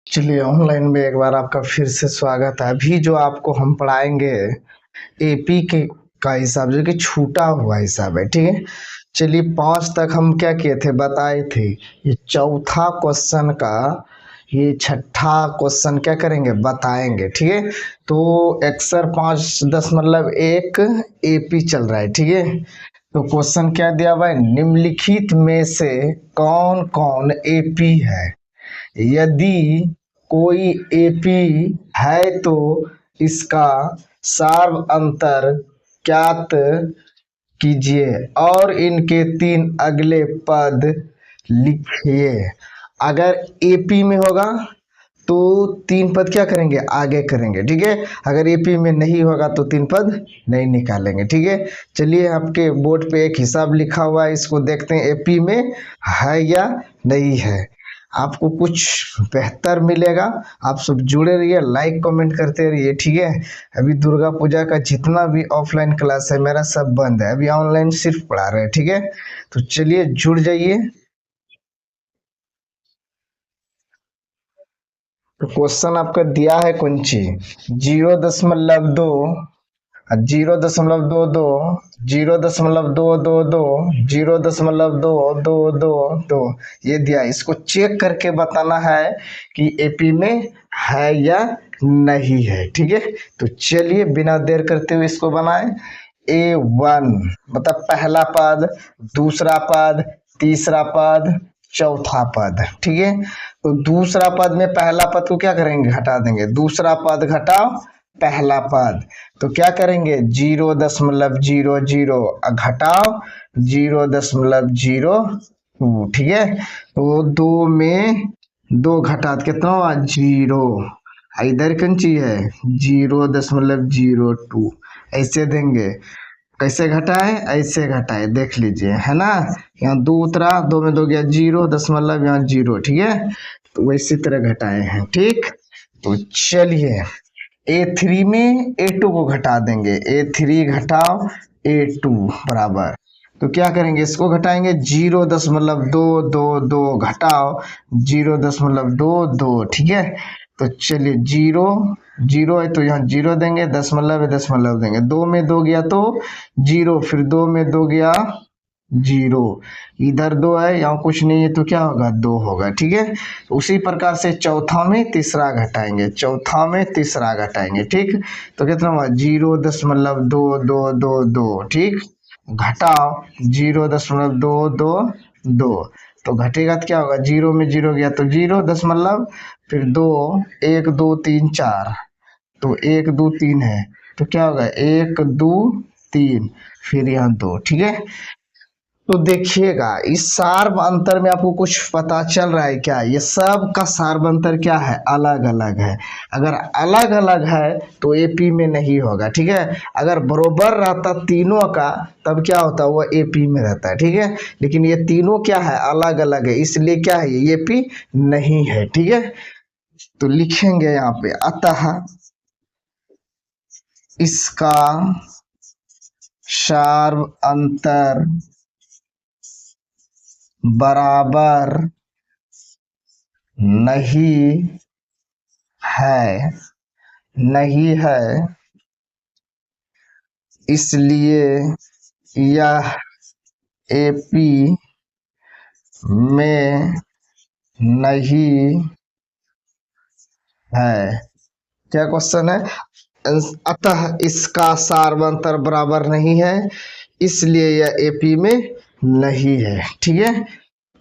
चलिए ऑनलाइन में एक बार आपका फिर से स्वागत है। अभी जो आपको हम पढ़ाएंगे एपी के का हिसाब जो कि छूटा हुआ हिसाब है, ठीक है। चलिए 5 तक हम क्या किए थे, बताए थे। ये चौथा क्वेश्चन का ये छठा क्वेश्चन क्या करेंगे, बताएंगे, ठीक है। तो अक्सर 5 10 मतलब एक एपी चल रहा है, ठीक है। तो क्वेश्चन क्या दिया हुआ है, निम्नलिखित में से कौन कौन एपी है। यदि कोई एपी है तो इसका सार्व अंतर ज्ञात कीजिए और इनके 3 अगले पद लिखिए। अगर एपी में होगा तो 3 पद क्या करेंगे, आगे करेंगे, ठीक है। अगर एपी में नहीं होगा तो 3 पद नहीं निकालेंगे, ठीक है। चलिए आपके बोर्ड पे एक हिसाब लिखा हुआ है, इसको देखते हैं एपी में है या नहीं है। आपको कुछ बेहतर मिलेगा। आप सब जुड़े रहिए, लाइक कमेंट करते रहिए, ठीक है। अभी दुर्गा पूजा का जितना भी ऑफलाइन क्लास है मेरा सब बंद है, अभी ऑनलाइन सिर्फ पढ़ा रहे हैं, ठीक है। तो चलिए जुड़ जाइए। तो क्वेश्चन आपका दिया है कौन सी, 0.2, 0.22, 0.222, 0.222, ये दिया। इसको चेक करके बताना है कि एपी में है या नहीं है, ठीक है। तो चलिए बिना देर करते हुए इसको बनाए। A1 मतलब पहला पद, दूसरा पद, तीसरा पद, चौथा पद, ठीक है। तो दूसरा पद में पहला पद को क्या करेंगे, घटा देंगे। दूसरा पद घटाओ पहला पद, तो क्या करेंगे, 0.00 घटाओ 0.02, ठीक है। तो 2 में 2 घटा तो कितना हुआ, 0। इधर कौन सी है, 0.02, ऐसे देंगे। कैसे घटाए, ऐसे घटाए, देख लीजिए, है ना। यहाँ 2 उतरा, 2 में 2 गया 0, दशमलव यहाँ 0, ठीक है। तो वैसी तरह घटाए हैं, ठीक। तो चलिए A3 में A2 को घटा देंगे। A3 घटाओ A2 बराबर, तो क्या करेंगे, इसको घटाएंगे 0.222 घटाओ 0.22, ठीक है। तो चलिए 0 0 है तो यहाँ 0 देंगे, दशमलव है दशमलव देंगे। 2 में 2 गया तो 0, फिर 2 में 2 गया 0, इधर 2 है, यहाँ कुछ नहीं है तो क्या होगा, 2 होगा, ठीक है। उसी प्रकार से चौथा में तीसरा घटाएंगे, चौथा में तीसरा घटाएंगे, ठीक। तो कितना हुआ, 0.2222, ठीक। घटाओ 0.222, तो घटेगा तो क्या होगा, 0 में 0 गया तो 0, दशमलव, फिर 2, 1 2 3 4, तो 1 2 3 है, तो क्या होगा 1 2 3, फिर यहाँ 2, ठीक है। तो देखिएगा इस सार्व अंतर में आपको कुछ पता चल रहा है क्या, ये सब का सार्व अंतर क्या है, अलग अलग है। अगर अलग अलग है तो एपी में नहीं होगा, ठीक है। अगर बरोबर रहता तीनों का तब क्या होता, वो एपी में रहता है, ठीक है। लेकिन ये तीनों क्या है, अलग अलग है, इसलिए क्या है, ये एपी नहीं है, ठीक है। तो लिखेंगे यहाँ पे, अतः इसका सार्व अंतर बराबर नहीं है, नहीं है, इसलिए यह एपी में नहीं है। क्या क्वेश्चन है, अतः इसका सार्वंतर बराबर नहीं है, इसलिए यह एपी में नहीं है, ठीक है।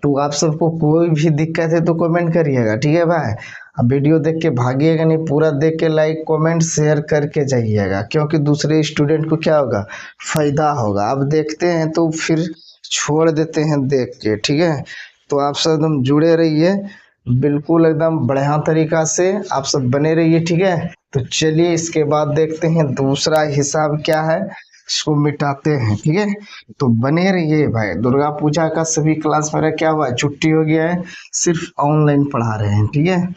तो आप सबको कोई भी दिक्कत है तो कमेंट करिएगा, ठीक है भाई। अब वीडियो देख के भागिएगा नहीं, पूरा देख के लाइक कमेंट शेयर करके जाइएगा, क्योंकि दूसरे स्टूडेंट को क्या होगा, फायदा होगा। अब देखते हैं तो फिर छोड़ देते हैं देख के, ठीक है। तो आप सब एकदम जुड़े रहिए, बिल्कुल एकदम बढ़िया तरीका से आप सब बने रहिए, ठीक है। तो चलिए इसके बाद देखते हैं दूसरा हिसाब क्या है, इसको मिटाते हैं, ठीक है। तो बने रहिए भाई। दुर्गा पूजा का सभी क्लास मेरा क्या हुआ है, छुट्टी हो गया है, सिर्फ ऑनलाइन पढ़ा रहे हैं, ठीक है।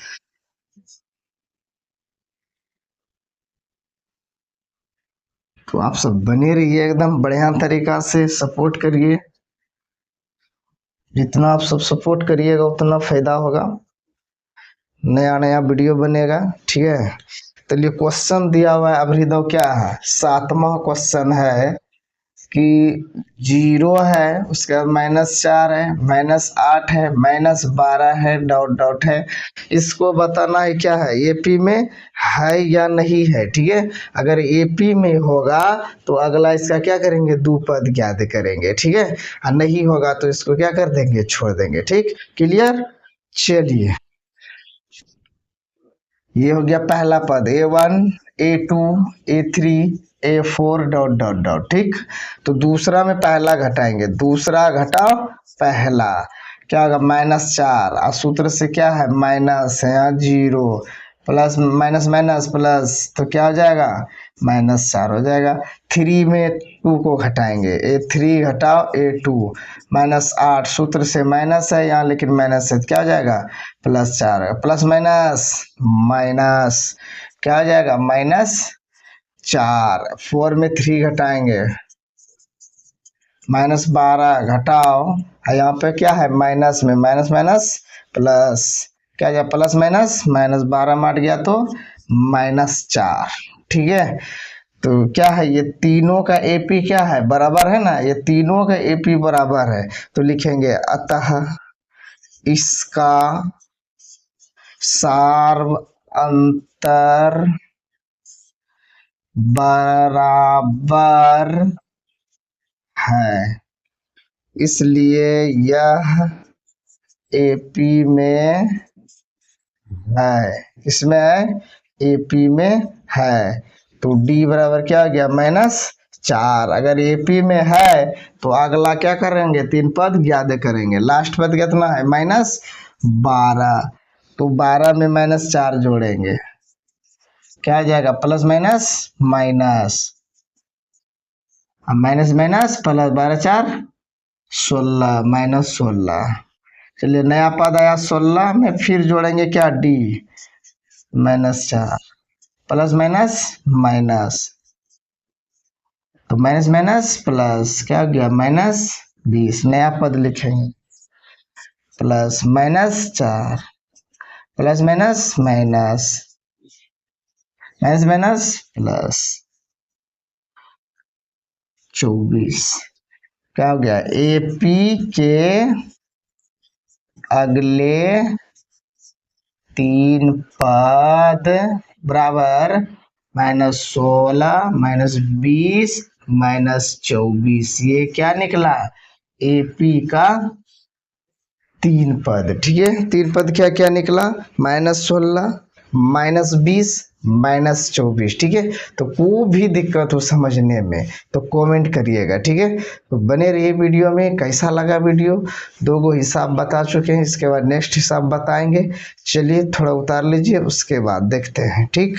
तो आप सब बने रहिए, एकदम बढ़िया तरीका से सपोर्ट करिए। जितना आप सब सपोर्ट करिएगा उतना फायदा होगा। नया नया वीडियो बनेगा, ठीक है। तो ये क्वेश्चन दिया हुआ है अभी दो क्या है, 7वां क्वेश्चन है कि 0 है, उसके बाद -4 है, -8 है, -12 है, डॉट डॉट है। इसको बताना है क्या है, एपी में है या नहीं है, ठीक है। अगर एपी में होगा तो अगला इसका क्या करेंगे, दो पद ज्ञात करेंगे, ठीक है। और नहीं होगा तो इसको क्या कर देंगे, छोड़ देंगे, ठीक। क्लियर। चलिए ये हो गया पहला पद A1 A2 A3 A4 dot dot dot, ठीक। तो दूसरा में पहला घटाएंगे, दूसरा घटाओ पहला, क्या होगा -4, और सूत्र से क्या है माइनस है यहाँ 0, प्लस माइनस माइनस प्लस, तो क्या हो जाएगा -4 हो जाएगा। 3 में 2 को घटाएंगे, A3 घटाओ A2, -8, सूत्र से माइनस है यहाँ लेकिन माइनस है, क्या हो जाएगा +4, प्लस माइनस माइनस, क्या हो जाएगा -4। 4 में 3 घटाएंगे, -12 घटाओ, यहाँ पे क्या है माइनस में माइनस माइनस प्लस, क्या जाए प्लस माइनस, -12 में हट गया तो -4, ठीक है। तो क्या है, ये तीनों का एपी क्या है, बराबर है ना, ये तीनों का एपी बराबर है, तो लिखेंगे अतः इसका सार्व अंतर बराबर है, इसलिए यह एपी में है, इसमें है एपी में है। तो डी बराबर क्या हो गया -4। अगर एपी में है तो अगला क्या करेंगे, 3 पद ज्ञात करेंगे, लास्ट पद कितना है -12, तो 12 में -4 जोड़ेंगे, क्या आ जाएगा प्लस माइनस माइनस, अब माइनस माइनस प्लस, 12×4 16, -16। चलिए नया पद आया 16 में, फिर जोड़ेंगे क्या डी, -4 प्लस माइनस माइनस, तो माइनस माइनस प्लस, क्या हो गया -20। नया पद लिखेंगे plus -4 plus minus minus minus minus plus 24, क्या हो गया एपी के अगले 3 पद बराबर -16 -20 -24, ये क्या निकला एपी का 3 पद, ठीक है। 3 पद क्या क्या निकला, -16 -20 -24, ठीक है। तो कोई भी दिक्कत हो समझने में तो कमेंट करिएगा, ठीक है। तो बने रहिए वीडियो में। कैसा लगा वीडियो, 2 हिसाब बता चुके हैं, इसके बाद नेक्स्ट हिसाब बताएंगे। चलिए थोड़ा उतार लीजिए, उसके बाद देखते हैं, ठीक।